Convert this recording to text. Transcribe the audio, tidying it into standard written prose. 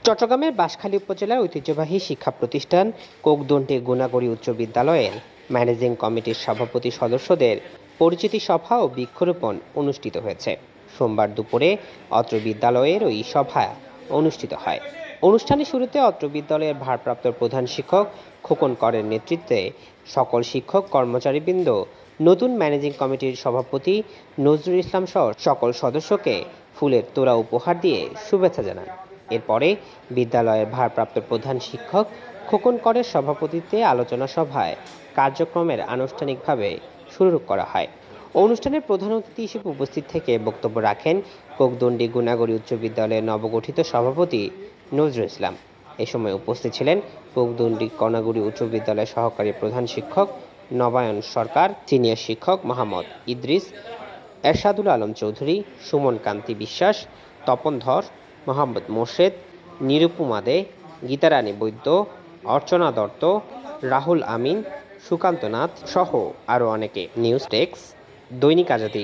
চট্টগ্রামের বাঁশখালী উপজেলার ঐতিহ্যবাহী শিক্ষা প্রতিষ্ঠান কোকদন্ডি গুনাগড়ি উচ্চ বিদ্যালয়ের ম্যানেজিং কমিটির সভাপতি সদস্যদের পরিচিতি সভা ও বৃক্ষরোপণ অনুষ্ঠিত হয়েছে। সোমবার দুপুরে অত্র বিদ্যালয়ের ওই সভা অনুষ্ঠিত হয়। অনুষ্ঠানের শুরুতে অত্র বিদ্যালয়ের ভারপ্রাপ্ত প্রধান শিক্ষক খোকন করের নেতৃত্বে সকল শিক্ষক কর্মচারীবৃন্দ নতুন ম্যানেজিং কমিটির সভাপতি নজরুল ইসলাম সহ সকল সদস্যকে ফুলের তোড়া উপহার দিয়ে শুভেচ্ছা জানান। এরপরে বিদ্যালয়ের ভারপ্রাপ্ত প্রধান শিক্ষক খোকন করের সভাপতিত্বে আলোচনা সভায় কার্যক্রমের আনুষ্ঠানিকভাবে শুরু করা হয়। অনুষ্ঠানের প্রধান অতিথি হিসেবে উপস্থিত থেকে বক্তব্য রাখেন কোকদন্ডি গুনাগড়ি উচ্চ বিদ্যালয়ের নবগঠিত সভাপতি নজরুল ইসলাম। এ সময় উপস্থিত ছিলেন কোকদন্ডি গুনাগড়ি উচ্চ বিদ্যালয়ের সহকারী প্রধান শিক্ষক নবায়ন সরকার, সিনিয়র শিক্ষক মোহাম্মদ ইদ্রিস, এরশাদুল আলম চৌধুরী, সুমন কান্তি বিশ্বাস, তপন ধর, মোহাম্মদ মোর্শেদ, নিরুপমা দে, গীতারানী বৈদ্য, অর্চনা দত্ত, রাহুল আমিন, সুকান্ত নাথ সহ আরও অনেকে। নিউজ ডেস্ক, দৈনিক আজাদী।